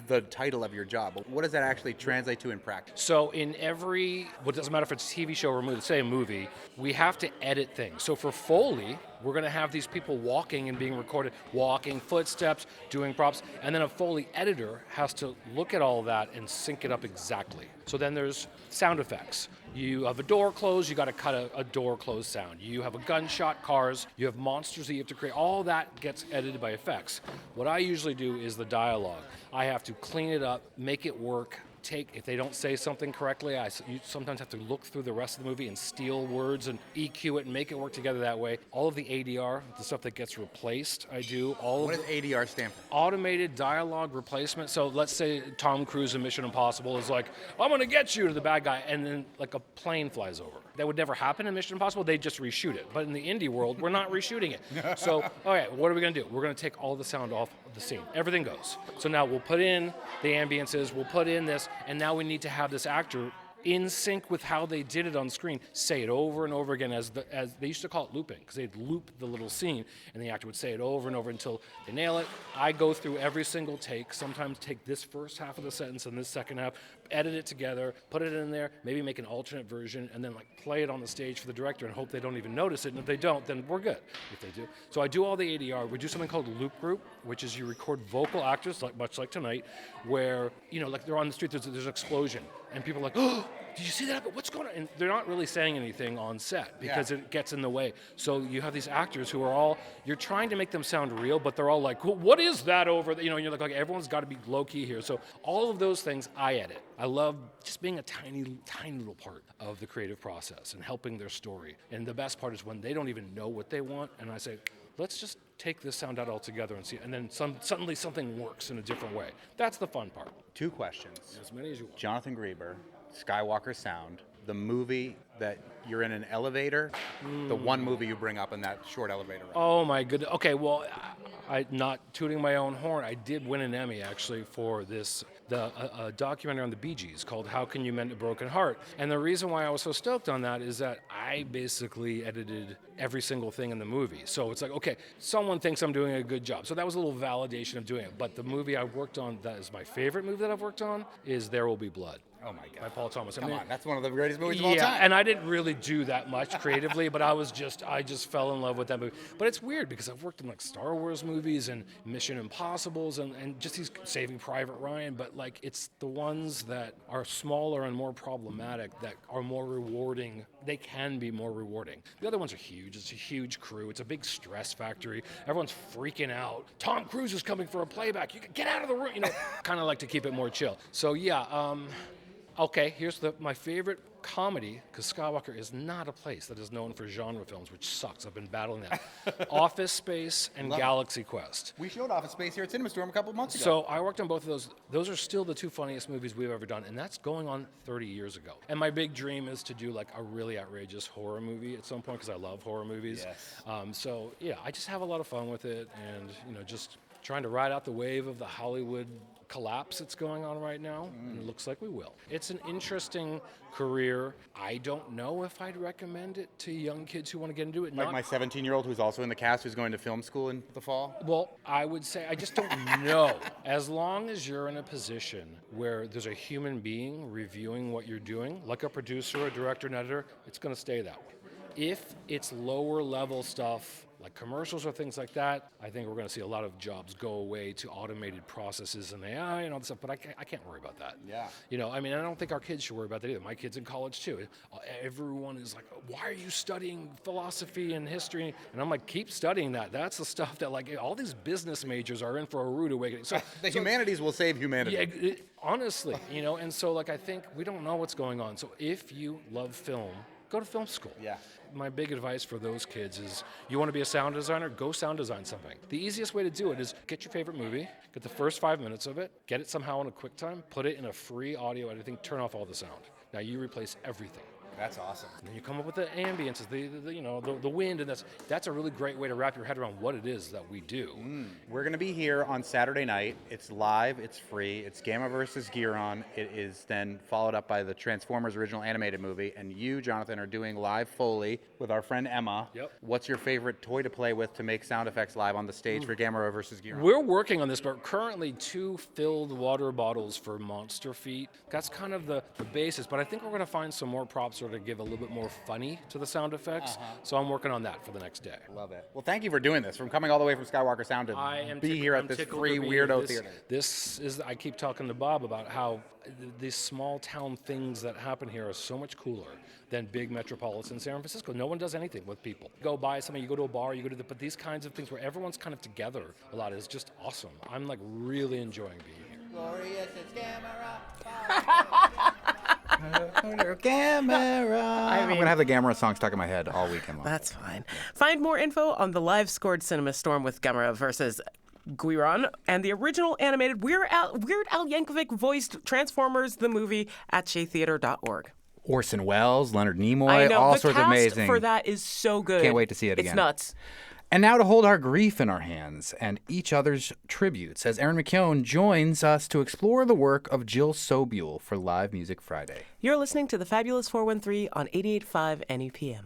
the title of your job, but what does that actually translate to in practice? So in it doesn't matter if it's a TV show or a movie, say a movie, we have to edit things. So for Foley, we're going to have these people walking and being recorded, walking, footsteps, doing props, and then a Foley editor has to look at all that and sync it up exactly. So then there's sound effects. You have a door closed, you got to cut a door closed sound. You have a gunshot, cars, you have monsters that you have to create. All that gets edited by effects. What I usually do is the dialogue. I have to clean it up, make it work. If they don't say something correctly, you sometimes have to look through the rest of the movie and steal words and EQ it and make it work together that way. All of the ADR, the stuff that gets replaced, I do. What does ADR stand for? Automated dialogue replacement. So let's say Tom Cruise in Mission Impossible is like, I'm going to get you to the bad guy, and then a plane flies over. That would never happen in Mission Impossible. They just reshoot it. But in the indie world, we're not reshooting it. So, what are we going to do? We're going to take all the sound off of the scene. Everything goes. So now we'll put in the ambiences, we'll put in this, and now we need to have this actor in sync with how they did it on screen, say it over and over again, as they used to call it looping, because they'd loop the little scene, and the actor would say it over and over until they nail it. I go through every single take, sometimes take this first half of the sentence and this second half, edit it together, put it in there, maybe make an alternate version, and then play it on the stage for the director and hope they don't even notice it, and if they don't, then we're good if they do. So I do all the ADR. We do something called loop group, which is you record vocal actors, much like tonight, where, they're on the street, there's an explosion, and people are like, oh, did you see that? What's going on? And they're not really saying anything on set because it gets in the way. So you have these actors who are you're trying to make them sound real, but they're all like, well, what is that over there? You're like everyone's got to be low key here. So all of those things I edit. I love just being a tiny, tiny little part of the creative process and helping their story. And the best part is when they don't even know what they want, and I say, let's just take this sound out altogether and see, and then suddenly something works in a different way. That's the fun part. 2 questions. As many as you want. Jonathan Grieber, Skywalker Sound, the movie that you're in an elevator, the one movie you bring up in that short elevator ride. Oh my goodness. Okay, well, I not tooting my own horn, I did win an Emmy actually for this a documentary on the Bee Gees called How Can You Mend a Broken Heart? And the reason why I was so stoked on that is that I basically edited every single thing in the movie. So it's like, okay, someone thinks I'm doing a good job. So that was a little validation of doing it. But the movie I worked on that is my favorite movie that I've worked on is There Will Be Blood. Oh my God. By Paul Thomas. Come on, that's one of the greatest movies of all time. Yeah, and I didn't really do that much creatively, but I just fell in love with that movie. But it's weird because I've worked in Star Wars movies and Mission Impossibles and just these Saving Private Ryan, but it's the ones that are smaller and more problematic that are more rewarding. They can be more rewarding. The other ones are huge. It's a huge crew. It's a big stress factory. Everyone's freaking out. Tom Cruise is coming for a playback. You can get out of the room. Kind of like to keep it more chill. So yeah, Okay, here's my favorite comedy, because Skywalker is not a place that is known for genre films, which sucks. I've been battling that. Office Space and Galaxy Quest. We showed Office Space here at Cinema Storm a couple months ago. So I worked on both of those. Those are still the two funniest movies we've ever done, and that's going on 30 years ago. And my big dream is to do like a really outrageous horror movie at some point, because I love horror movies. Yes. So yeah, I just have a lot of fun with it, and just trying to ride out the wave of the Hollywood collapse that's going on right now, and it looks like we will. It's an interesting career. I don't know if I'd recommend it to young kids who want to get into it. Like my 17-year-old who's also in the cast who's going to film school in the fall? Well, I would say I just don't know. As long as you're in a position where there's a human being reviewing what you're doing, like a producer, a director, an editor, it's going to stay that way. If it's lower level stuff, like commercials or things like that, I think we're going to see a lot of jobs go away to automated processes and AI and all this stuff, but I can't worry about that. Yeah. I don't think our kids should worry about that either. My kid's in college too. Everyone is like, why are you studying philosophy and history? And I'm like, keep studying that. That's the stuff that like all these business majors are in for a rude awakening. So the humanities will save humanity. Yeah, honestly, and so like I think we don't know what's going on. So if you love film, go to film school. Yeah. My big advice for those kids is, you want to be a sound designer, go sound design something. The easiest way to do it is get your favorite movie, get the first 5 minutes of it, get it somehow in a QuickTime, put it in a free audio editing, turn off all the sound. Now you replace everything. That's awesome. And then you come up with the ambiences, the wind, and that's a really great way to wrap your head around what it is that we do. We're going to be here on Saturday night. It's live, it's free, it's Gamma versus Giron. It is then followed up by the Transformers original animated movie, and you, Jonathan, are doing live Foley with our friend Emma. Yep. What's your favorite toy to play with to make sound effects live on the stage for Gamma versus Giron? We're working on this, but currently 2 filled water bottles for Monster Feet. That's kind of the basis, but I think we're going to find some more props to give a little bit more funny to the sound effects. So I'm working on that for the next day. Love it. Well, thank you for doing this, from coming all the way from Skywalker Sound to be here at this free weirdo theater. This is, I keep talking to Bob about how these small town things that happen here are so much cooler than big metropolitan San Francisco. No one does anything with people. Go buy something, you go to a bar, you go to but these kinds of things where everyone's kind of together a lot is just awesome. I'm like really enjoying being here. Glorious is Gamera. I'm going to have the Gamera song stuck in my head all weekend long. That's fine. Find more info on the live scored Cinema Storm with Gamera versus Giron and the original animated Weird Al Yankovic voiced Transformers the movie at shaytheater.org. Orson Welles, Leonard Nimoy, I know. all the sorts of cast amazing. for that is so good. Can't wait to see it again. It's nuts. And now to hold our grief in our hands and each other's tributes, as Aaron McKeown joins us to explore the work of Jill Sobule for Live Music Friday. You're listening to the Fabulous 413 on 88.5 NEPM.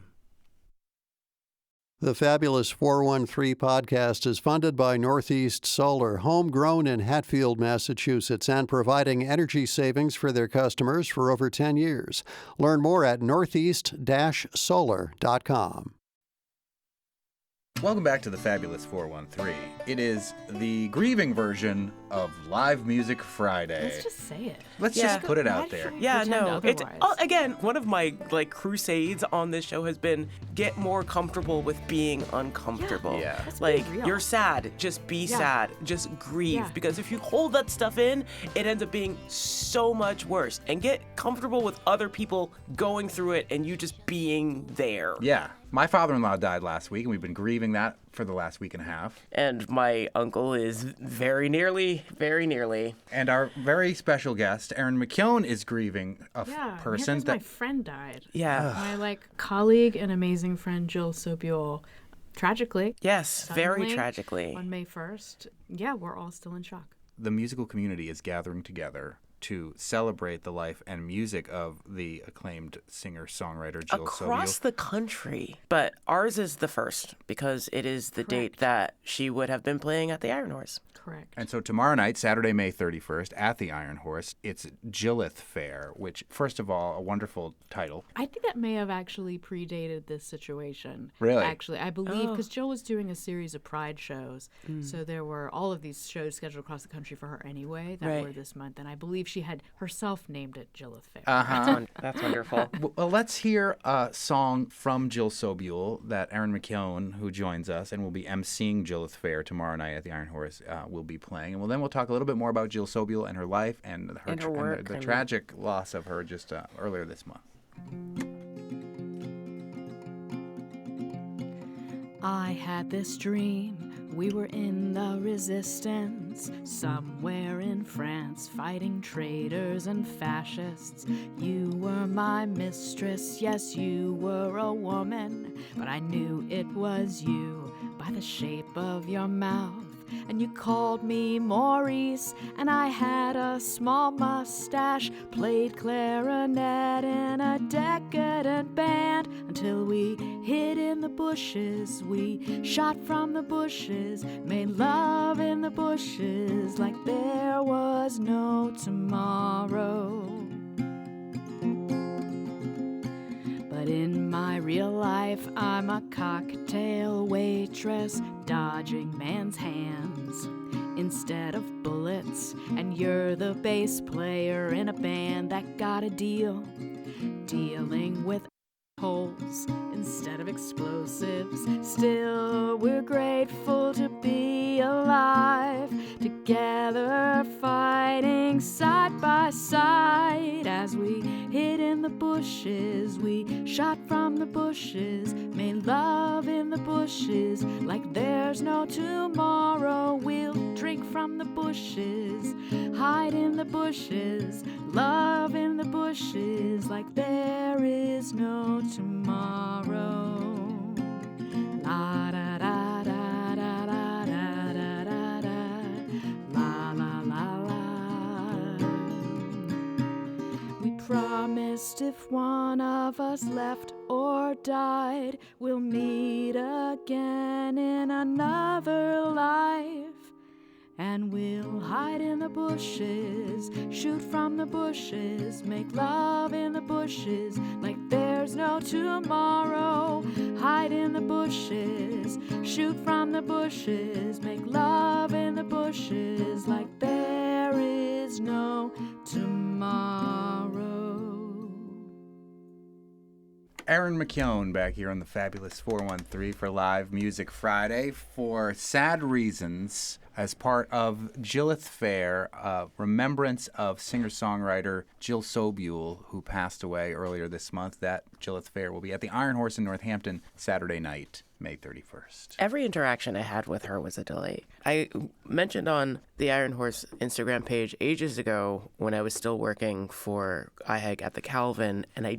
The Fabulous 413 podcast is funded by Northeast Solar, homegrown in Hatfield, Massachusetts, and providing energy savings for their customers for over 10 years. Learn more at northeast-solar.com. Welcome back to the Fabulous 413. It is the grieving version of Live Music Friday. Let's just say it. Let's just put it out there. Yeah, no. It's, otherwise? again, one of my crusades on this show has been get more comfortable with being uncomfortable. Yeah. Let's Like, be real. you're sad. Just be sad. Just grieve. Yeah. Because if you hold that stuff in, it ends up being so much worse. And get comfortable with other people going through it and you just being there. Yeah. My father-in-law died last week, and we've been grieving that for the last week and a half. And my uncle is very nearly. And our very special guest, Aaron McKeown, is grieving a person my friend died. Yeah. My colleague and amazing friend Jill Sobule, tragically. Yes, very suddenly, tragically. On May 1st. Yeah, we're all still in shock. The musical community is gathering together to celebrate the life and music of the acclaimed singer-songwriter Jill Across Sobule. the country. But ours is the first because it is the date that she would have been playing at the Iron Horse. Correct. And so tomorrow night, Saturday, May 31st, at the Iron Horse, it's Jillith Fair, which, first of all, a wonderful title. I think that may have actually predated this situation. Really? Actually, I believe, because Jill was doing a series of Pride shows. So there were all of these shows scheduled across the country for her anyway that were this month. And I believe she had herself named it Jillith Fair. That's wonderful. Well, let's hear a song from Jill Sobule that Aaron McKeown, who joins us and will be emceeing Jillith Fair tomorrow night at the Iron Horse, will be playing. And then we'll talk a little bit more about Jill Sobule and her life and her work, and the tragic loss of her just earlier this month. I had this dream. We were in the resistance, somewhere in France, fighting traitors and fascists. You were my mistress, yes, you were a woman, but I knew it was you by the shape of your mouth. And you called me Maurice, and I had a small mustache, played clarinet in a decadent band, until we hid in the bushes, we shot from the bushes, made love in the bushes like there was no tomorrow. But in my real life, I'm a cocktail waitress, dodging man's hands instead of bullets. And you're the bass player in a band that got a deal, dealing with holes instead of explosives. Still, we're grateful to be alive, together fighting side by side. As we hid in the bushes, we shot from the bushes, made love in the bushes like there's no tomorrow. We'll drink from the bushes, hide in the bushes, love in the bushes like there is no tomorrow. La da da da da da da da da da. La la la la. We promised if one of us left or died, we'll meet again in another life. And we'll hide in the bushes, shoot from the bushes, make love in the bushes like there's no tomorrow. Hide in the bushes, shoot from the bushes, make love in the bushes like there is no tomorrow. Aaron McKeown back here on the Fabulous 413 for Live Music Friday for Sad Reasons, as part of Jillith Fair, remembrance of singer-songwriter Jill Sobule, who passed away earlier this month. That Jillith Fair will be at the Iron Horse in Northampton Saturday night, May 31st. Every interaction I had with her was a delight. I mentioned on the Iron Horse Instagram page ages ago when I was still working for IHEG at the Calvin, and I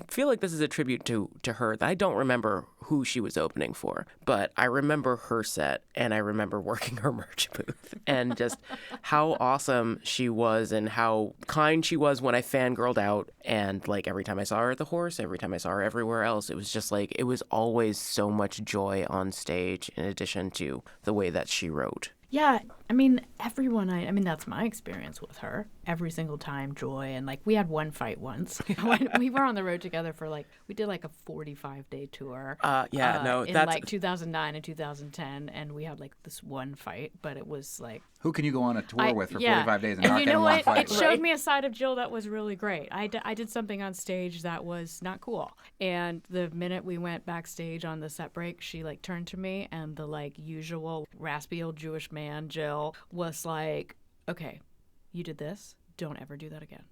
feel like this is a tribute to her, that I don't remember who she was opening for, but I remember her set, and I remember working her merch booth, and just how awesome she was and how kind she was when I fangirled out. And like every time I saw her at the Horse, every time I saw her everywhere else, it was just like, it was always so much joy on stage, in addition to the way that she wrote. Yeah, I mean, everyone, I mean, that's my experience with her. Every single time, joy. And, like, we had one fight once. We were on the road together for, like, we did, like, a 45-day tour. In, like, 2009 and 2010. And we had, like, this one fight. But it was, like... Who can you go on a tour with for 45 days and not you get know in one what? fight? It showed me a side of Jill that was really great. I did something on stage that was not cool. And the minute we went backstage on the set break, she, like, turned to me. And the, like, usual raspy old Jewish man, Jill, was like, okay, you did this. Don't ever do that again.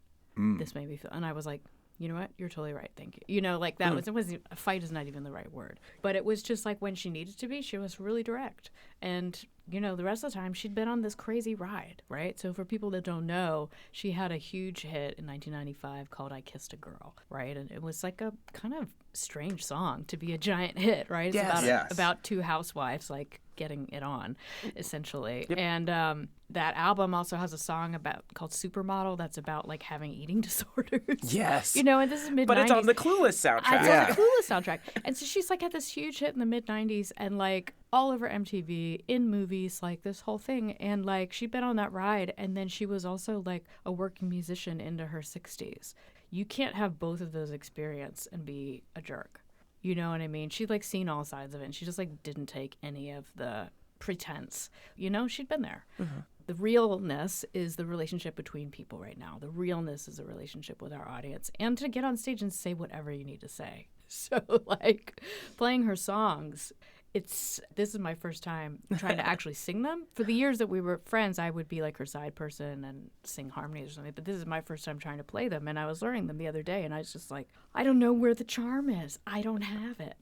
This made me feel... And I was like, you know what? You're totally right. Thank you. You know, like that was a fight is not even the right word. But it was just like when she needed to be, she was really direct. And, you know, the rest of the time she'd been on this crazy ride, right? So for people that don't know, she had a huge hit in 1995 called I Kissed a Girl, right? And it was like a kind of strange song to be a giant hit, right? It's about two housewives, like, getting it on, essentially. Yep. And that album also has a song called Supermodel that's about, like, having eating disorders. Yes. You know, and this is mid-90s. But it's on the Clueless soundtrack. It's on the Clueless soundtrack. And so she's, like, had this huge hit in the mid-90s and, like, all over MTV, in movies, like, this whole thing. And, like, she'd been on that ride, and then she was also, like, a working musician into her 60s. You can't have both of those experiences and be a jerk. You know what I mean? She'd, like, seen all sides of it, and she just, like, didn't take any of the pretense. You know, she'd been there. The realness is the relationship between people right now. The realness is a relationship with our audience. And to get on stage and say whatever you need to say. So, like, playing her songs, this is my first time trying to actually sing them. For the years that we were friends, I would be like her side person and sing harmonies or something. But this is my first time trying to play them. And I was learning them the other day. And I was just like, I don't know where the charm is. I don't have it.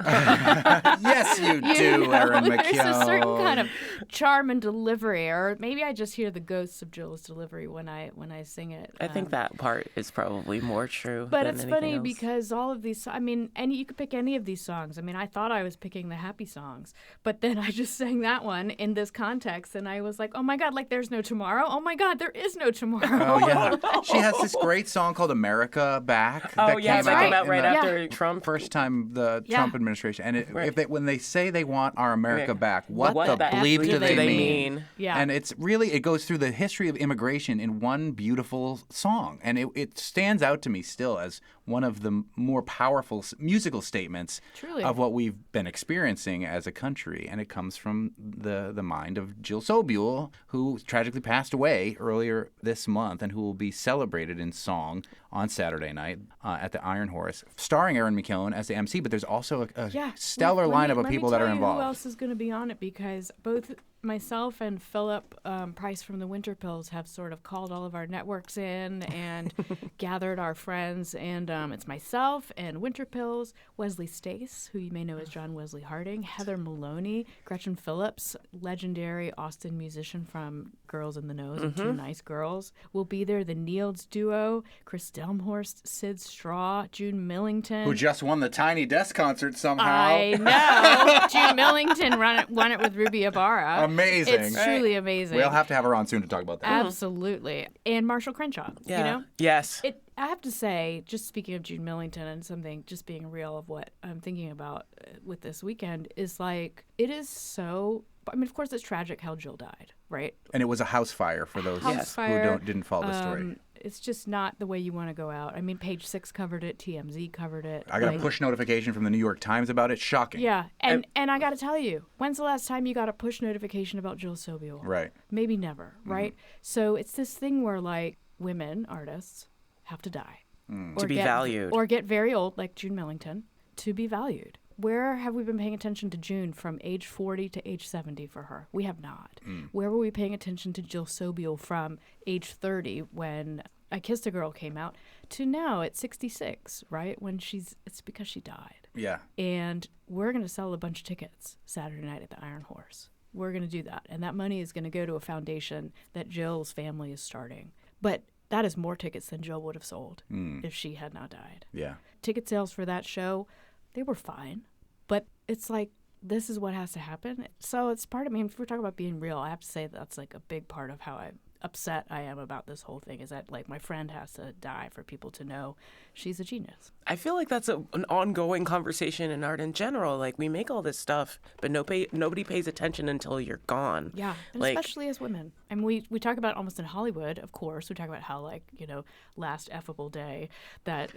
Yes, you do, Erin McKeown. There's a certain kind of charm and delivery. Or maybe I just hear the ghosts of Jill's delivery when I sing it. I think that part is probably more true. But than it's anything funny else. because all of these, you could pick any of these songs. I mean, I thought I was picking the happy songs, but then I just sang that one in this context, and I was like, oh my God, like there's no tomorrow. Oh my God, there is no tomorrow. Oh, yeah. She has this great song called America Back. Oh, that yeah, came that came out in right the after Trump. First time the Trump administration. And when they say they want our America back, what What the the bleep do they mean? mean? Yeah. And it goes through the history of immigration in one beautiful song. And it stands out to me still as one of the more powerful musical statements Truly. of what we've been experiencing as a country. And it comes from the mind of Jill Sobule, who tragically passed away earlier this month and who will be celebrated in song on Saturday night at the Iron Horse, starring Erin McKeown as the MC. But there's also a stellar lineup of people that are involved. Who else is going to be on it? Because both myself and Philip Price from the Winter Pills have sort of called all of our networks in and gathered our friends. And it's myself and Winter Pills, Wesley Stace, who you may know as John Wesley Harding, Heather Maloney, Gretchen Phillips, legendary Austin musician from Girls in the Nose and Two Nice Girls, will be there. The Nields duo, Chris Delmhorst, Sid Straw, June Millington. Who just won the Tiny Desk concert somehow. I know. June Millington won it with Ruby Ibarra. Amazing. It's truly amazing. We'll have to have her on soon to talk about that. Absolutely. And Marshall Crenshaw. Yeah. You know? Yes. I have to say, just speaking of June Millington and something, just being real of what I'm thinking about with this weekend, is like, it is so, I mean, of course it's tragic how Jill died, right? And it was a house fire for those who didn't follow the story. It's just not the way you want to go out. I mean, Page Six covered it, TMZ covered it. I got a push notification from the New York Times about it. Shocking. Yeah, and I got to tell you, when's the last time you got a push notification about Jill Sobule? Right. Maybe never, right? So it's this thing where, like, women artists have to die. To be valued. Or get very old, like June Millington, to be valued. Where have we been paying attention to June from age 40 to age 70 for her? We have not. Where were we paying attention to Jill Sobule from age 30 when I Kissed a Girl came out to now at 66, right? It's because she died. Yeah. And we're going to sell a bunch of tickets Saturday night at the Iron Horse. We're going to do that. And that money is going to go to a foundation that Jill's family is starting. But that is more tickets than Jill would have sold if she had not died. Yeah. Ticket sales for that show, they were fine. But it's like, this is what has to happen. So it's part of me. If we're talking about being real, I have to say that's like a big part of how upset I am about this whole thing, is that like my friend has to die for people to know she's a genius. I feel like that's an ongoing conversation in art in general. Like, we make all this stuff, but nobody pays attention until you're gone. Yeah, and like, especially as women. I mean, we talk about almost in Hollywood, of course. We talk about how, like, you know, Last Effable Day, that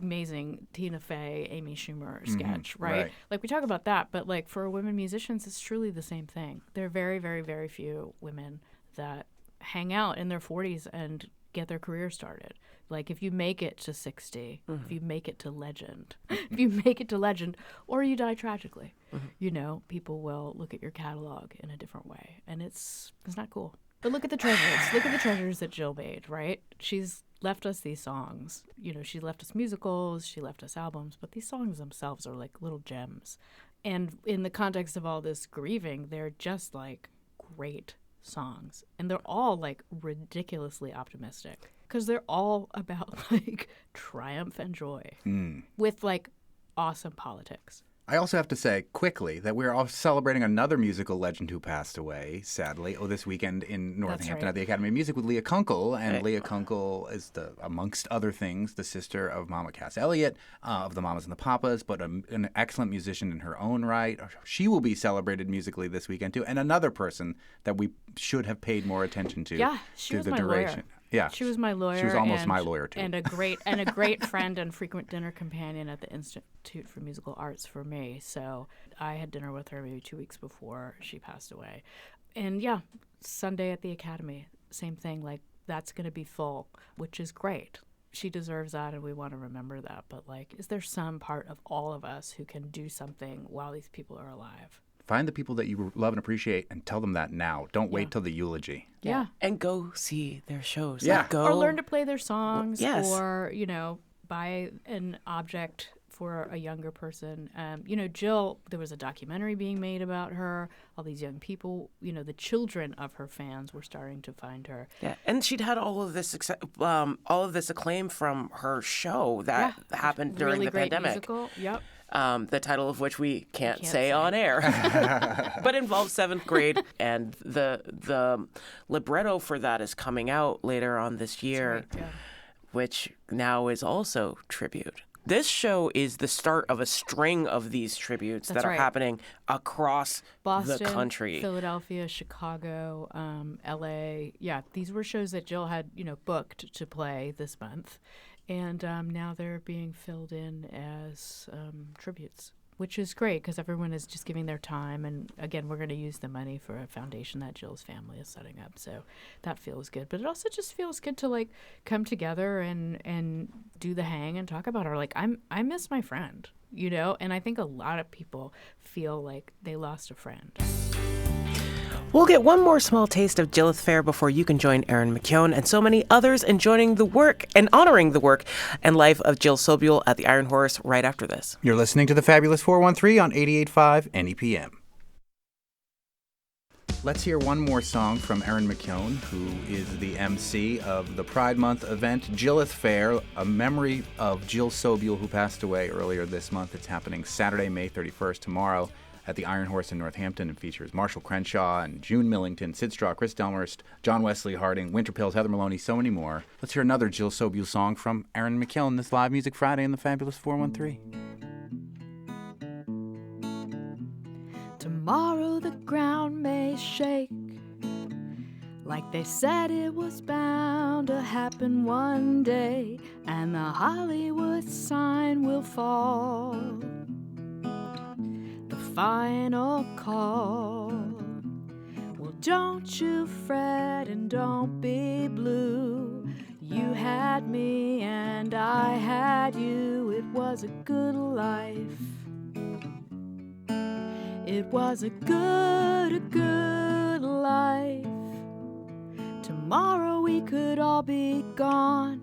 amazing Tina Fey, Amy Schumer sketch, right? Like, we talk about that, but like for women musicians, it's truly the same thing. There are very, very, very few women that hang out in their 40s and get their career started. Like, if you make it to 60, if you make it to legend, if you make it to legend, or you die tragically, you know, people will look at your catalog in a different way, and it's not cool. But look at the treasures. Look at the treasures that Jill made, right? She's left us these songs. You know, she left us musicals, she left us albums, but these songs themselves are like little gems. And in the context of all this grieving, they're just like great songs, and they're all like ridiculously optimistic because they're all about like triumph and joy with like awesome politics. I also have to say quickly that we're all celebrating another musical legend who passed away, sadly, this weekend in Northampton at the Academy of Music with Leah Kunkel. And Leah Kunkel is, amongst other things, the sister of Mama Cass Elliot, of the Mamas and the Papas, but an excellent musician in her own right. She will be celebrated musically this weekend, too. And another person that we should have paid more attention to. Yeah, she was my lawyer. Yeah, she was my lawyer. She was almost my lawyer too, and a great friend and frequent dinner companion at the Institute for Musical Arts for me. So I had dinner with her maybe 2 weeks before she passed away. And yeah, Sunday at the Academy, same thing. Like, that's going to be full, which is great. She deserves that, and we want to remember that. But, like, is there some part of all of us who can do something while these people are alive? Find the people that you love and appreciate and tell them that now. Don't wait till the eulogy. Yeah. And go see their shows. Yeah. Like, go Or learn to play their songs. Yes. Or, you know, buy an object for a younger person. You know, Jill, there was a documentary being made about her. All these young people, you know, the children of her fans were starting to find her. Yeah, and she'd had all of this acclaim from her show that happened during Really the great pandemic. musical. Yep. The title of which we can't say on air, but involves 7th grade, and the libretto for that is coming out later on this year, which now is also tribute. This show is the start of a string of these tributes that are happening across Boston, the country. Philadelphia, Chicago, L.A. Yeah, these were shows that Jill had, you know, booked to play this month. And now they're being filled in as tributes, which is great because everyone is just giving their time. And again, we're going to use the money for a foundation that Jill's family is setting up. So that feels good. But it also just feels good to, like, come together and do the hang and talk about her. Like, I miss my friend, you know, and I think a lot of people feel like they lost a friend. We'll get one more small taste of Jillith Fair before you can join Erin McKeown and so many others in joining the work and honoring the work and life of Jill Sobule at the Iron Horse right after this. You're listening to the Fabulous 413 on 88.5 NEPM. Let's hear one more song from Erin McKeown, who is the MC of the Pride Month event, Jillith Fair, a memory of Jill Sobule, who passed away earlier this month. It's happening Saturday, May 31st, tomorrow, at the Iron Horse in Northampton, and features Marshall Crenshaw and June Millington, Sid Straw, Chris Delmhurst, John Wesley Harding, Winter Pills, Heather Maloney, so many more. Let's hear another Jill Sobule song from Erin McKeown this Live Music Friday in the Fabulous 413. Tomorrow the ground may shake, like they said it was bound to happen one day, and the Hollywood sign will fall. Final call. Well, don't you fret and don't be blue. You had me and I had you. It was a good life. It was a good life. Tomorrow we could all be gone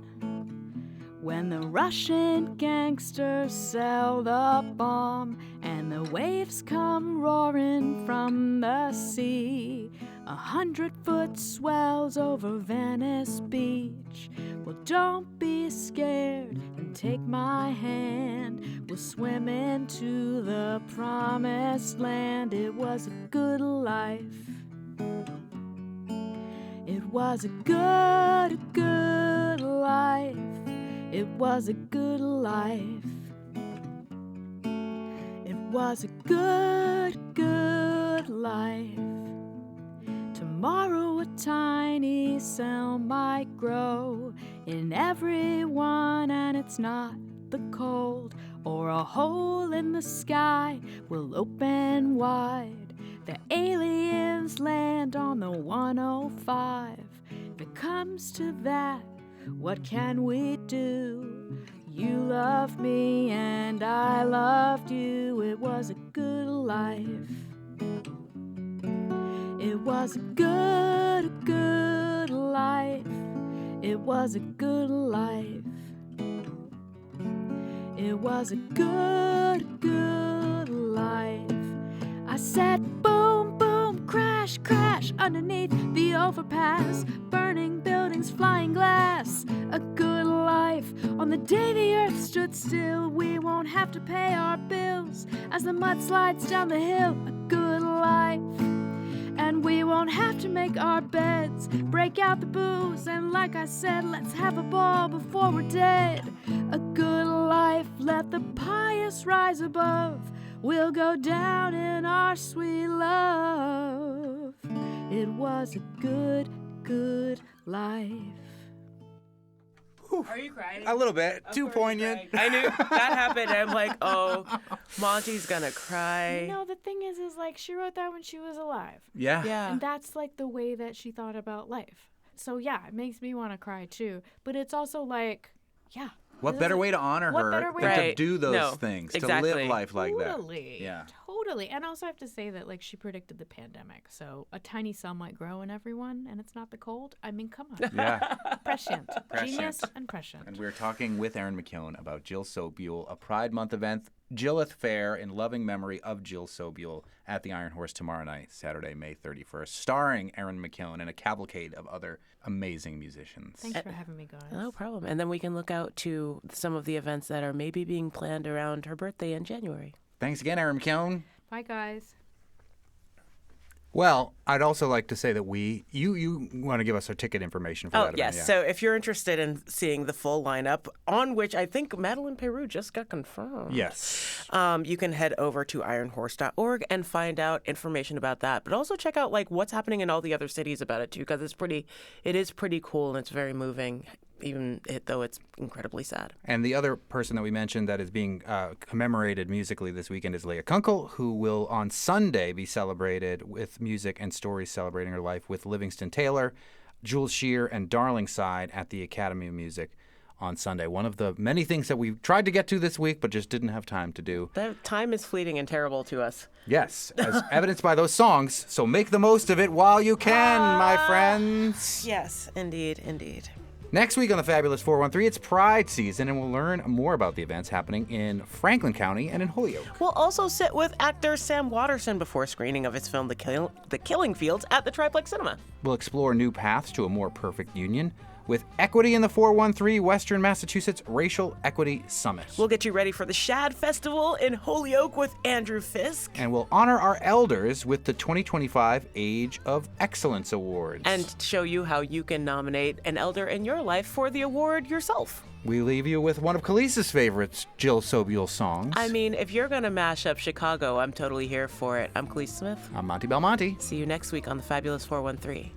when the Russian gangsters sell the bomb and the waves come roaring from the sea. 100-foot swells over Venice Beach. Well, don't be scared and take my hand. We'll swim into the promised land. It was a good life. It was a good life. It was a good life. It was a good life. Tomorrow a tiny cell might grow in everyone, and it's not the cold or a hole in the sky will open wide. The aliens land on the 105. If it comes to that, what can we do? You loved me and I loved you. It was a good life. It was a good life. It was a good life. It was a good life. I said boom, boom, crash, crash underneath the overpass. Burning buildings, flying glass. A good life. On the day the earth stood still, we won't have to pay our bills as the mud slides down the hill. A good life. And we won't have to make our beds, break out the booze, and like I said, let's have a ball before we're dead. A good life, let the pious rise above. We'll go down in our sweet love. It was a good life. Are you crying? A little bit. Too poignant. I knew that happened. I'm like, oh, Monty's gonna cry. No, the thing is like she wrote that when she was alive. Yeah. Yeah. And that's like the way that she thought about life. So yeah, it makes me want to cry too. But it's also like, yeah. What better way to honor her than to do those things, to live life like that? Yeah. Totally. And also I have to say that like she predicted the pandemic. So a tiny cell might grow in everyone and it's not the cold. I mean, come on. Yeah. Prescient. Genius and prescient. And we're talking with Erin McKeown about Jill Sobule, a Pride Month event, Jillith Fair, in loving memory of Jill Sobule at the Iron Horse tomorrow night, Saturday, May 31st, starring Erin McKeown and a cavalcade of other amazing musicians. Thanks for having me, guys. No problem. And then we can look out to some of the events that are maybe being planned around her birthday in January. Thanks again, Erin McKeown. Bye, guys. Well, I'd also like to say that you want to give us our ticket information for that event. Yes. Yeah. So if you're interested in seeing the full lineup, on which I think Madeline Peru just got confirmed. Yes. You can head over to ironhorse.org and find out information about that. But also check out like what's happening in all the other cities about it too, because it is pretty cool and it's very moving, even though it's incredibly sad. And the other person that we mentioned that is being commemorated musically this weekend is Leah Kunkel, who will on Sunday be celebrated with music and stories celebrating her life with Livingston Taylor, Jules Shear, and Darlingside at the Academy of Music on Sunday. One of the many things that we tried to get to this week but just didn't have time to do. That time is fleeting and terrible to us. Yes, as evidenced by those songs. So make the most of it while you can, my friends. Yes, indeed, indeed. Next week on the Fabulous 413, it's Pride season, and we'll learn more about the events happening in Franklin County and in Holyoke. We'll also sit with actor Sam Watterson before screening of his film The Killing Fields at the Triplex Cinema. We'll explore new paths to a more perfect union with Equity in the 413 Western Massachusetts Racial Equity Summit. We'll get you ready for the Shad Festival in Holyoke with Andrew Fisk. And we'll honor our elders with the 2025 Age of Excellence Awards. And show you how you can nominate an elder in your life for the award yourself. We leave you with one of Khalees's favorites, Jill Sobule songs. I mean, if you're going to mash up Chicago, I'm totally here for it. I'm Khalees Smith. I'm Monty Belmonte. See you next week on the Fabulous 413.